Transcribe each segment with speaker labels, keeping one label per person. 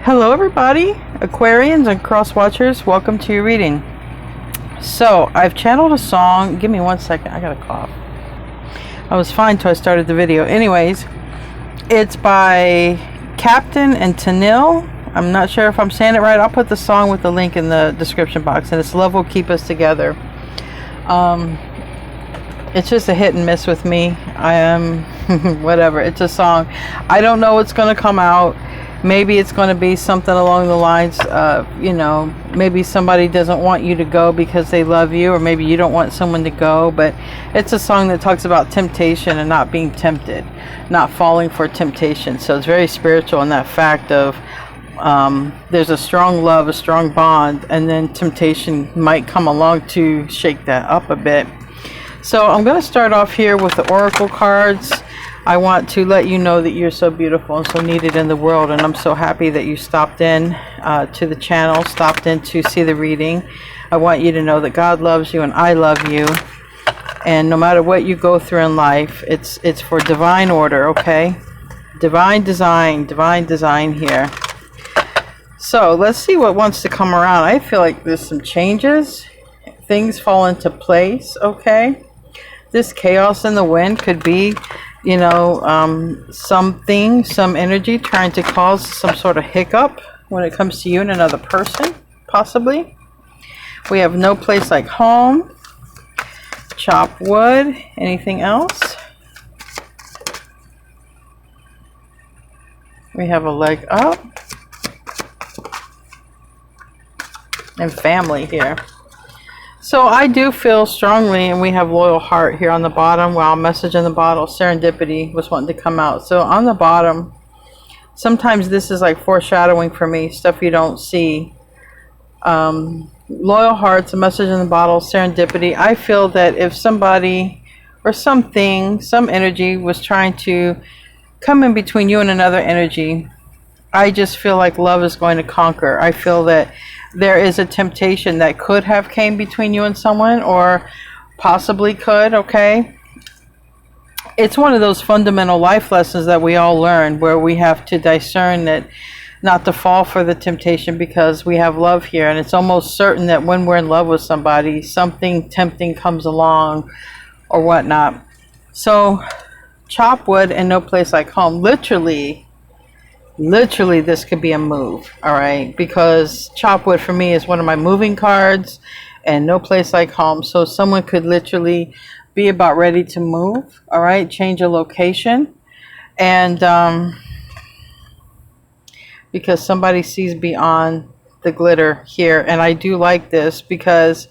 Speaker 1: Hello everybody, Aquarians and cross watchers, welcome to your reading. So I've channeled a song. Give me 1 second, I got a cough. I was fine till I started the video. Anyways, it's by Captain and Tanil. I'm not sure if I'm saying it right. I'll put the song with the link in the description box, and it's Love Will Keep Us Together. It's just a hit and miss with me. I am whatever, it's a song. I don't know what's going to come out. Maybe it's going to be something along the lines of, maybe somebody doesn't want you to go because they love you, or maybe you don't want someone to go. But it's a song that talks about temptation and not being tempted, not falling for temptation. So it's very spiritual in that fact of there's a strong love, a strong bond, and then temptation might come along to shake that up a bit. So I'm going to start off here with the oracle cards. I want to let you know that you're so beautiful and so needed in the world, and I'm so happy that you stopped in to the channel, stopped in to see the reading. I want you to know that God loves you and I love you, and no matter what you go through in life, it's for divine order, okay? Divine design here. So let's see what wants to come around. I feel like there's some changes. Things fall into place, okay? This chaos in the wind could be some energy trying to cause some sort of hiccup when it comes to you and another person, possibly. We have no place like home, chop wood, anything else. We have a leg up, and family here. So I do feel strongly, and we have loyal heart here on the bottom. Wow, message in the bottle, serendipity was wanting to come out. So on the bottom, sometimes this is like foreshadowing for me, stuff you don't see. Loyal hearts, a message in the bottle, serendipity. I feel that if somebody or something, some energy was trying to come in between you and another energy, I just feel like love is going to conquer. I feel that there is a temptation that could have came between you and someone, or possibly could, okay? It's one of those fundamental life lessons that we all learn, where we have to discern that not to fall for the temptation because we have love here. And it's almost certain that when we're in love with somebody, something tempting comes along or whatnot. So chop wood and no place like home. Literally this could be a move, all right? Because chop wood for me is one of my moving cards, and no place like home. So someone could literally be about ready to move, all right? Change a location. And because somebody sees beyond the glitter here. And I do like this because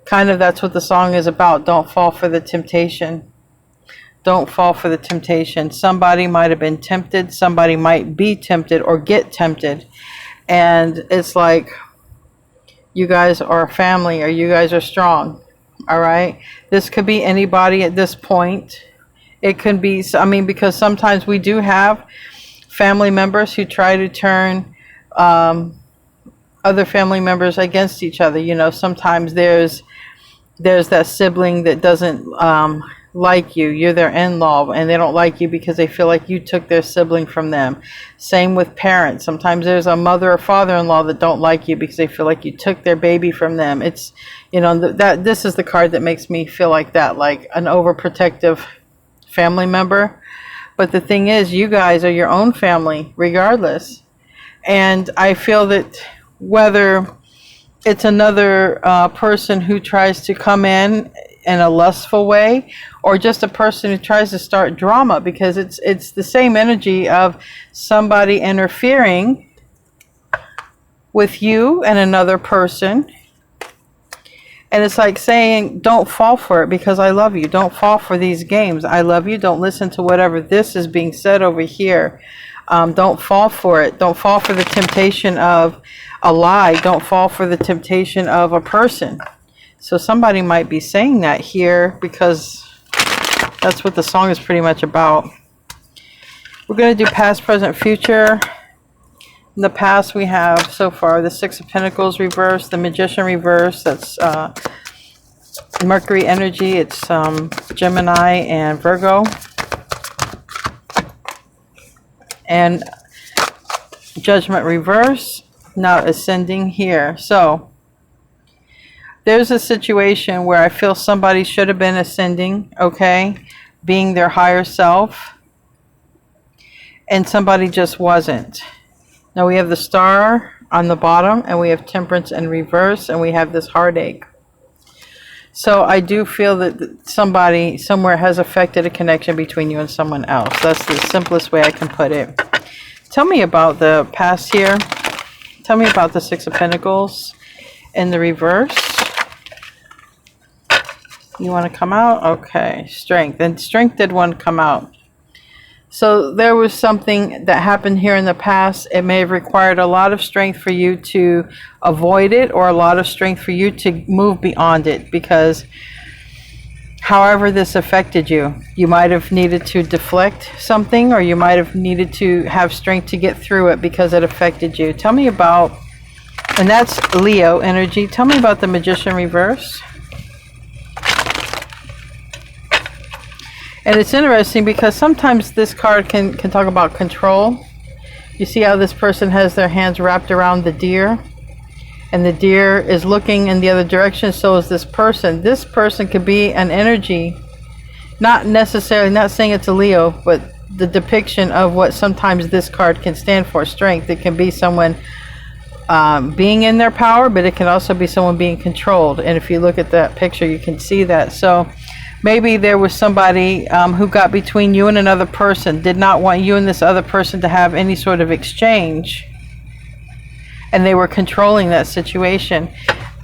Speaker 1: kind of that's what the song is about. Don't fall for the temptation. Don't fall for the temptation. Somebody might have been tempted. Somebody might be tempted or get tempted. And it's like, you guys are a family, or you guys are strong. All right. This could be anybody at this point. It could be, because sometimes we do have family members who try to turn other family members against each other. Sometimes there's that sibling that doesn't like you. You're their in-law, and they don't like you because they feel like you took their sibling from them. Same with parents. Sometimes there's a mother or father-in-law that don't like you because they feel like you took their baby from them. It's that this is the card that makes me feel like that, like an overprotective family member. But the thing is, you guys are your own family regardless. And I feel that whether it's another person who tries to come in a lustful way, or just a person who tries to start drama, because it's the same energy of somebody interfering with you and another person. And it's like saying, don't fall for it because I love you. Don't fall for these games. I love you. Don't listen to whatever this is being said over here. Don't fall for it. Don't fall for the temptation of a lie. Don't fall for the temptation of a person. So somebody might be saying that here because that's what the song is pretty much about. We're going to do past, present, future. In the past, we have so far the Six of Pentacles reversed, the Magician reversed. That's Mercury energy. It's Gemini and Virgo. And Judgment reverse, now ascending here. So there's a situation where I feel somebody should have been ascending, okay, being their higher self, and somebody just wasn't. Now we have the star on the bottom, and we have temperance in reverse, and we have this heartache. So I do feel that somebody somewhere has affected a connection between you and someone else. That's the simplest way I can put it. Tell me about the past here. Tell me about the Six of Pentacles in the reverse. You want to come out? Okay. Strength. And strength did want to come out. So there was something that happened here in the past. It may have required a lot of strength for you to avoid it, or a lot of strength for you to move beyond it, because however this affected you, you might have needed to deflect something, or you might have needed to have strength to get through it because it affected you. Tell me about, and that's Leo energy. Tell me about the Magician reverse. And it's interesting because sometimes this card can talk about control. You see how this person has their hands wrapped around the deer, and the deer is looking in the other direction. So is this person. This person could be an energy, not necessarily, not saying it's a Leo, but the depiction of what sometimes this card can stand for, strength. It can be someone being in their power, but it can also be someone being controlled. And if you look at that picture, you can see that. So maybe there was somebody who got between you and another person, did not want you and this other person to have any sort of exchange, and they were controlling that situation.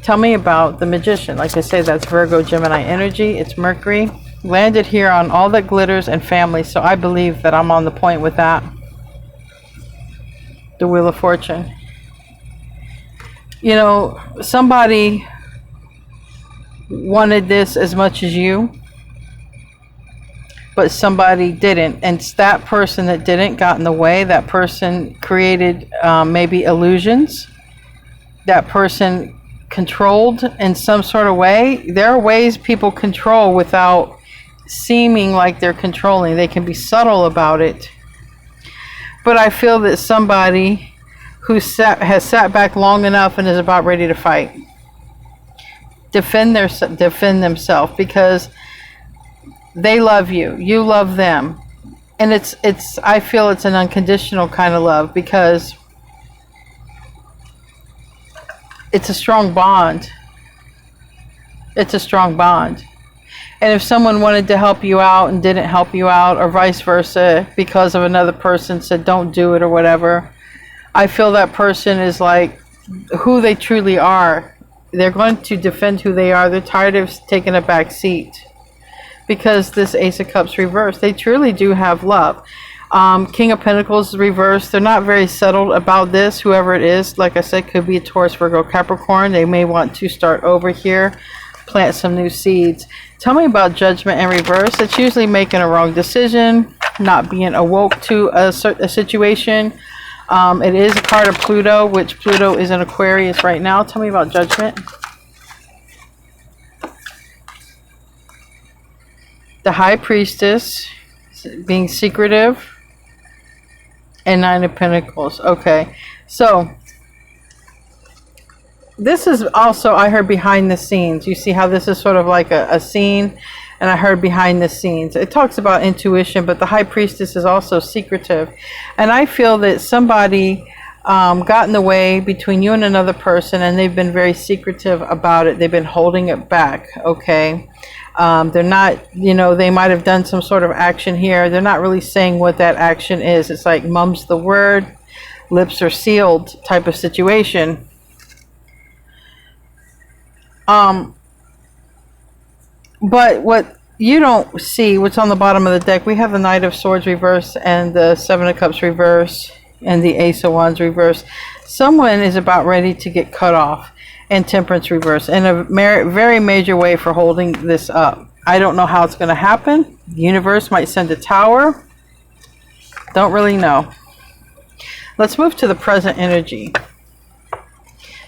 Speaker 1: Tell me about the Magician. Like I say, that's Virgo, Gemini energy. It's Mercury. Landed here on all that glitters and family, so I believe that I'm on the point with that. The Wheel of Fortune. You know, somebody wanted this as much as you, but somebody didn't, and it's that person that didn't got in the way. That person created maybe illusions. That person controlled in some sort of way. There are ways people control without seeming like they're controlling. They can be subtle about it. But I feel that somebody who has sat back long enough and is about ready to fight, defend themselves, because they love you, you love them, and it's I feel it's an unconditional kind of love, because it's a strong bond. It's a strong bond. And if someone wanted to help you out and didn't help you out, or vice versa, because of another person said don't do it or whatever, I feel that person is like who they truly are. They're going to defend who they are. They're tired of taking a back seat. Because this Ace of Cups reversed, they truly do have love. King of Pentacles reversed, they're not very settled about this. Whoever it is, like I said, could be a Taurus, Virgo, Capricorn. They may want to start over here, plant some new seeds. Tell me about Judgment in reverse. It's usually making a wrong decision, not being awoke to a situation. It is a card of Pluto, which Pluto is in Aquarius right now. Tell me about Judgment. The High Priestess, being secretive, and Nine of Pentacles. Okay, so this is also, I heard behind the scenes. You see how this is sort of like a scene, and I heard behind the scenes. It talks about intuition, but the High Priestess is also secretive. And I feel that somebody got in the way between you and another person, and they've been very secretive about it. They've been holding it back, okay? They're not, you know, they might have done some sort of action here. They're not really saying what that action is. It's like mum's the word, lips are sealed type of situation. But what you don't see, what's on the bottom of the deck, we have the Knight of Swords reverse, and the Seven of Cups reverse, and the Ace of Wands reverse. Someone is about ready to get cut off. And Temperance reverse, in a very major way for holding this up. I don't know how it's going to happen. The universe might send a tower. Don't really know. Let's move to the present energy.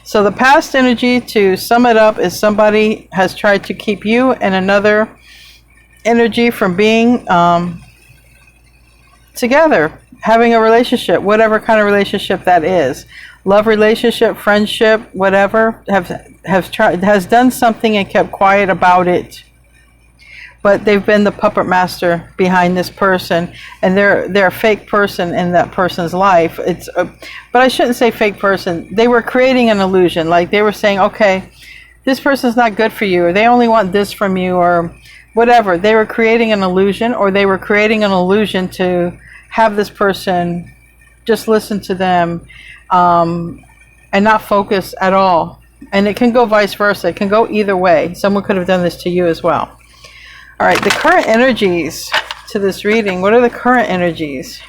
Speaker 1: So the past energy, to sum it up, is somebody has tried to keep you and another energy from being together. having a relationship, whatever kind of relationship that is, love relationship, friendship, whatever, has done something and kept quiet about it. But they've been the puppet master behind this person, and they're a fake person in that person's life. But I shouldn't say fake person. They were creating an illusion. Like they were saying, okay, this person's not good for you, or they only want this from you, or whatever. They were creating an illusion, or they were creating an illusion to have this person just listen to them, and not focus at all. And it can go vice versa. It can go either way. Someone could have done this to you as well. All right, the current energies to this reading. What are the current energies?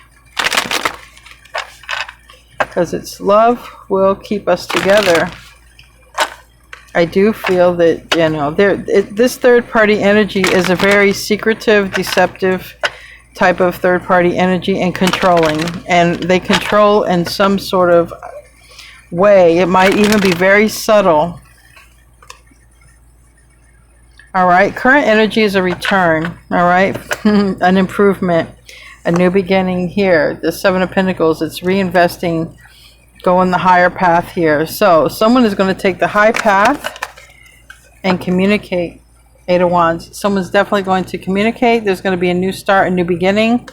Speaker 1: Because it's love will keep us together. I do feel that, you know, this third-party energy is a very secretive, deceptive type of third-party energy, and controlling. And they control in some sort of way. It might even be very subtle. All right, current energy is a return. All right, an improvement, a new beginning here. The Seven of Pentacles, it's reinvesting, going the higher path here. So someone is going to take the high path and communicate. Eight of Wands. Someone's definitely going to communicate. There's going to be a new start, a new beginning.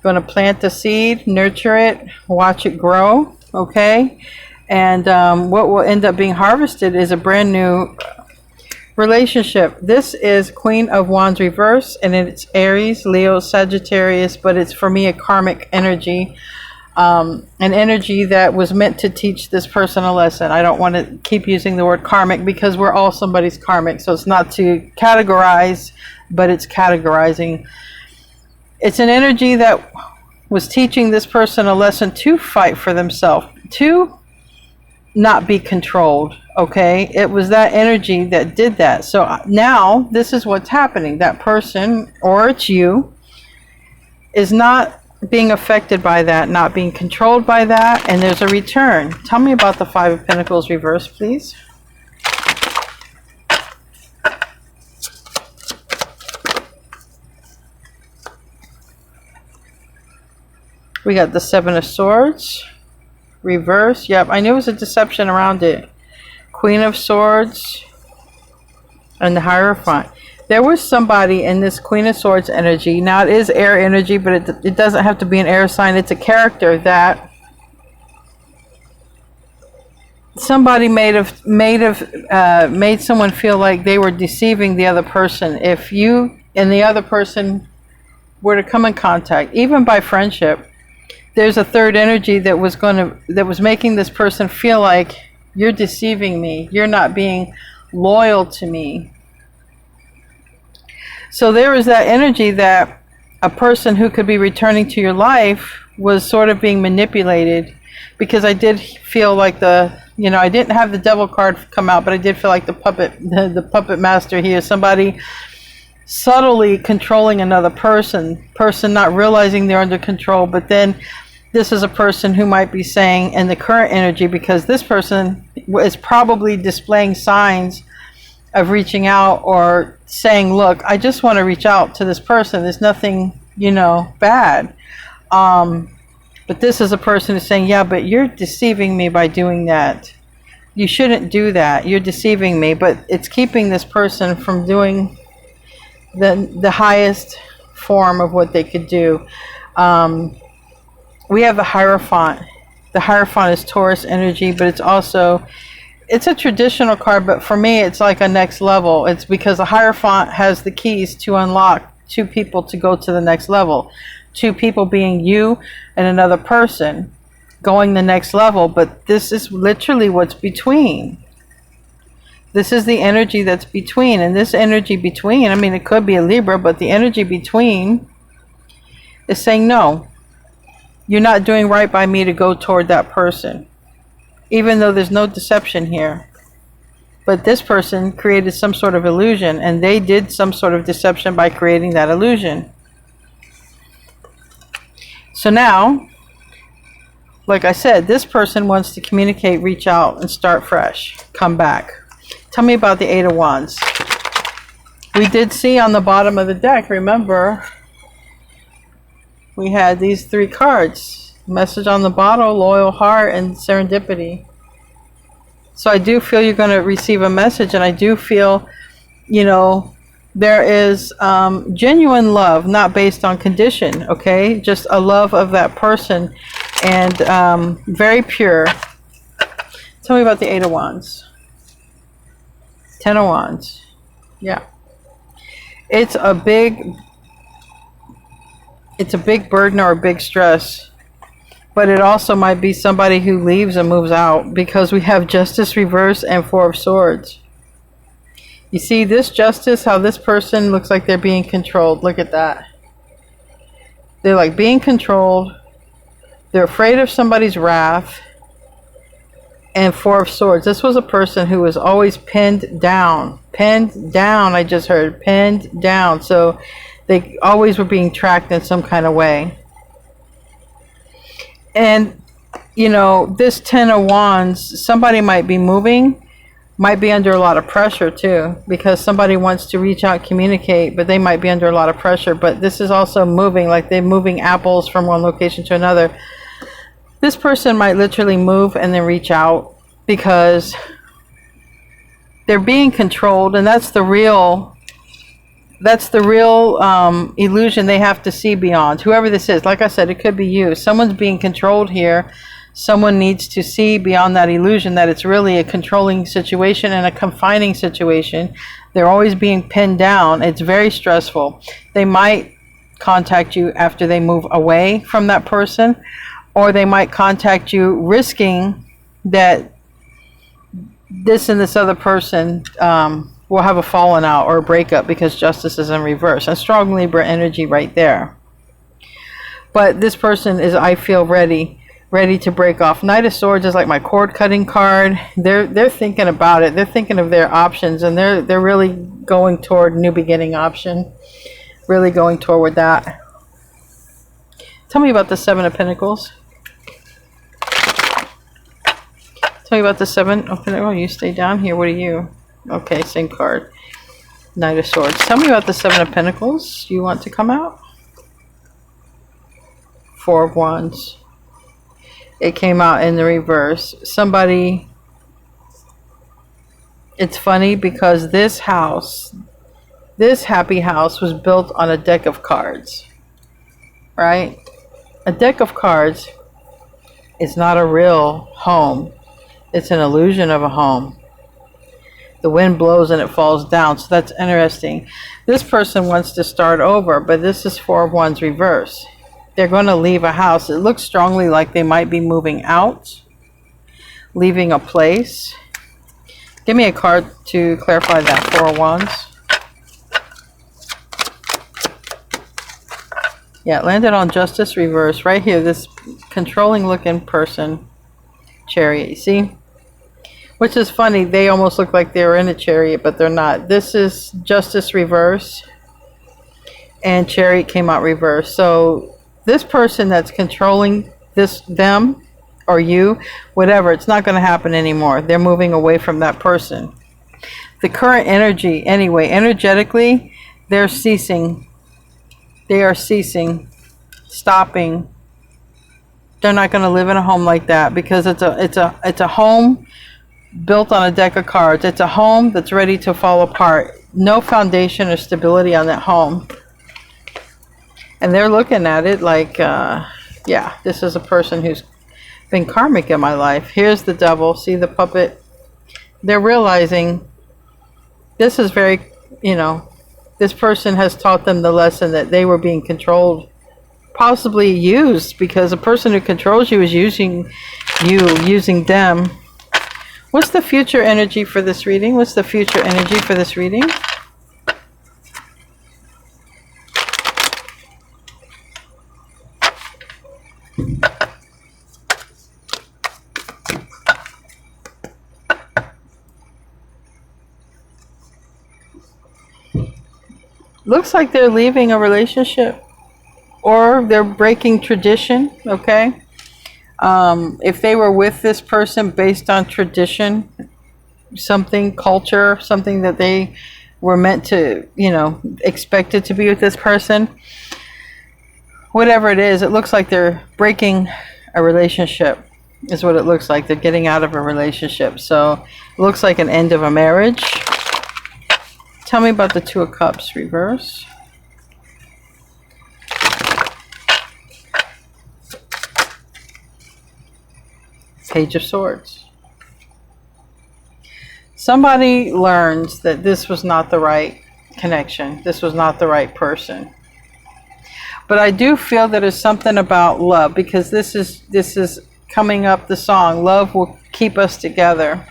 Speaker 1: Going to plant the seed, nurture it, watch it grow. Okay, and what will end up being harvested is a brand new relationship. This is Queen of Wands reverse, and it's Aries, Leo, Sagittarius, but it's for me a karmic energy, an energy that was meant to teach this person a lesson. I don't want to keep using the word karmic because we're all somebody's karmic, so it's not to categorize, but it's categorizing. It's an energy that was teaching this person a lesson to fight for themselves, to not be controlled. Okay, it was that energy that did that. So now this is what's happening. That person, or it's you, is not being affected by that, not being controlled by that, and there's a return. Tell me about the Five of Pentacles reverse, please. We got the Seven of Swords reverse. Yep, I knew it was a deception around it. Queen of Swords and the Hierophant. There was somebody in this Queen of Swords energy. Now it is air energy, but it doesn't have to be an air sign. It's a character that somebody made someone feel like they were deceiving the other person. If you and the other person were to come in contact, even by friendship, there's a third energy that was making this person feel like you're deceiving me. You're not being loyal to me. So there is that energy that a person who could be returning to your life was sort of being manipulated, because I did feel like I didn't have the Devil card come out, but I did feel like the puppet master here, somebody subtly controlling another person not realizing they're under control. But then this is a person who might be saying in the current energy, because this person is probably displaying signs of reaching out or saying, look, I just want to reach out to this person. There's nothing, bad. But this is a person who's saying, yeah, but you're deceiving me by doing that. You shouldn't do that. You're deceiving me. But it's keeping this person from doing the highest form of what they could do. We have the Hierophant. The Hierophant is Taurus energy, but it's a traditional card, but for me it's like a next level. It's because the Hierophant has the keys to unlock two people to go to the next level. Two people being you and another person going the next level, but this is literally what's between. This is the energy that's between, and this energy between, I mean, it could be a Libra, but the energy between is saying, no, you're not doing right by me to go toward that person. Even though there's no deception here. But this person created some sort of illusion, and they did some sort of deception by creating that illusion. So now, like I said, this person wants to communicate, reach out, and start fresh. Come back. Tell me about the Eight of Wands. We did see on the bottom of the deck, remember, we had these 3 cards. Message on the bottle, loyal heart, and serendipity. So I do feel you're going to receive a message, and I do feel, you know, there is genuine love, not based on condition, okay? Just a love of that person, and very pure. Tell me about the 8 of Wands. 10 of Wands. Yeah. It's a big burden or a big stress. But it also might be somebody who leaves and moves out, because we have Justice reverse and 4 of Swords. You see this Justice, how this person looks like they're being controlled. Look at that. They're like being controlled. They're afraid of somebody's wrath. And 4 of Swords. This was a person who was always pinned down. Pinned down, I just heard. Pinned down. So they always were being tracked in some kind of way. And, you know, this 10 of Wands, somebody might be moving, might be under a lot of pressure too, because somebody wants to reach out, communicate, but they might be under a lot of pressure. But this is also moving, like they're moving apples from one location to another. This person might literally move and then reach out, because they're being controlled, and that's the real illusion they have to see beyond. Whoever this is, like I said, it could be you. Someone's being controlled here. Someone needs to see beyond that illusion that it's really a controlling situation and a confining situation. They're always being pinned down. It's very stressful. They might contact you after they move away from that person, or they might contact you risking that this and this other person will have a falling out or a breakup, because Justice is in reverse. And strong Libra energy right there. But this person is, I feel, ready to break off. Knight of Swords is like my cord cutting card. They're thinking about it. They're thinking of their options, and they're really going toward new beginning option. Really going toward that. Tell me about the 7 of Pentacles. Tell me about the 7 of Pentacles. Oh, you stay down here. What are you? Okay, same card. Knight of Swords. Tell me about the 7 of Pentacles. You want to come out? 4 of Wands. It came out in the reverse. Somebody... It's funny because this house, this happy house, was built on a deck of cards. Right? A deck of cards is not a real home. It's an illusion of a home. The wind blows and it falls down. So that's interesting. This person wants to start over, but this is 4 of Wands reverse. They're going to leave a house. It looks strongly like they might be moving out, leaving a place. Give me a card to clarify that. 4 of Wands. Yeah, it landed on Justice reverse. Right here, this controlling looking person. Chariot, you see? Which is funny, they almost look like they were in a chariot, but they're not. This is Justice reverse, and Chariot came out reverse. So this person that's controlling this, them, or you, whatever, it's not going to happen anymore. They're moving away from that person. The current energy, anyway, energetically, they're ceasing. They are ceasing, stopping. They're not going to live in a home like that, because it's a home built on a deck of cards. It's a home that's ready to fall apart. No foundation or stability on that home. And they're looking at it like, yeah, this is a person who's been karmic in my life. Here's the Devil. See the puppet? They're realizing this is very, you know, this person has taught them the lesson that they were being controlled, possibly used, because a person who controls you is using you, using them. What's the future energy for this reading? What's the future energy for this reading? Looks like they're leaving a relationship, or they're breaking tradition, okay? If they were with this person based on tradition, something, culture, something that they were meant to, you know, expected to be with this person, whatever it is, it looks like they're breaking a relationship, is what it looks like. They're getting out of a relationship. So it looks like an end of a marriage. Tell me about the Two of Cups reverse. Page of Swords. Somebody learns that this was not the right connection. This was not the right person. But I do feel that there's something about love, because this is coming up, the song, love will keep us together.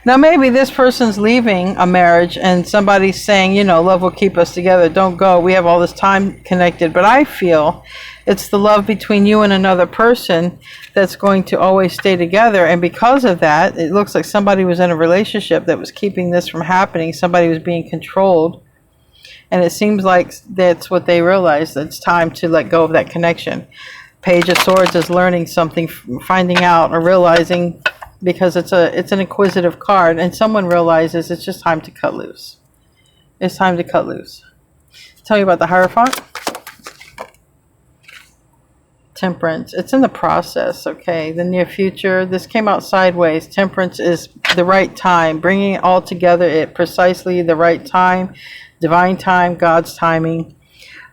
Speaker 1: Now maybe this person's leaving a marriage and somebody's saying, you know, love will keep us together. Don't go. We have all this time connected. But I feel it's the love between you and another person that's going to always stay together. And because of that, it looks like somebody was in a relationship that was keeping this from happening. Somebody was being controlled. And it seems like that's what they realized. It's time to let go of that connection. Page of Swords is learning something, finding out or realizing, because it's an inquisitive card, and someone realizes it's just time to cut loose. It's time to cut loose. Tell me about the Hierophant. Temperance. It's in the process, okay? The near future. This came out sideways. Temperance is the right time. Bringing it all together at precisely the right time. Divine time, God's timing.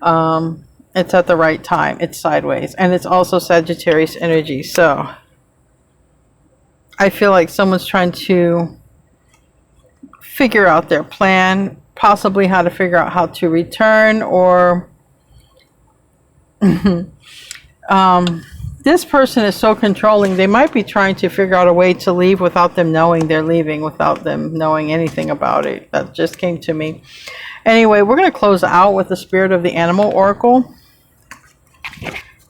Speaker 1: It's at the right time. It's sideways. And it's also Sagittarius energy. So I feel like someone's trying to figure out their plan, possibly how to figure out how to return, or this person is so controlling. They might be trying to figure out a way to leave without them knowing they're leaving, without them knowing anything about it. That just came to me. Anyway, we're going to close out with the Spirit of the Animal Oracle.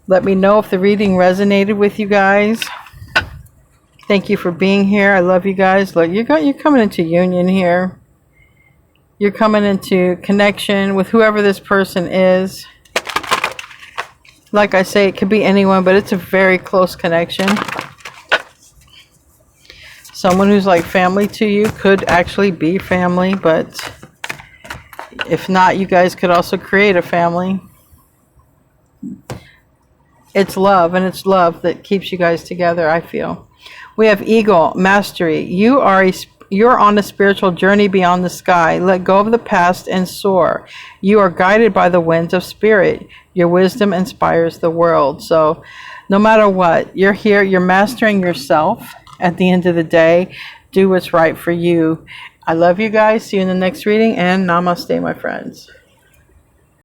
Speaker 1: Let me know if the reading resonated with you guys. Thank you for being here. I love you guys. Look, you're coming into union here. You're coming into connection with whoever this person is. Like I say, it could be anyone, but it's a very close connection. Someone who's like family to you could actually be family, but if not, you guys could also create a family. It's love, and it's love that keeps you guys together, I feel. We have Eagle, Mastery. You're on a spiritual journey beyond the sky. Let go of the past and soar. You are guided by the winds of spirit. Your wisdom inspires the world. So no matter what, you're here, you're mastering yourself. At the end of the day, do what's right for you. I love you guys. See you in the next reading, and namaste, my friends.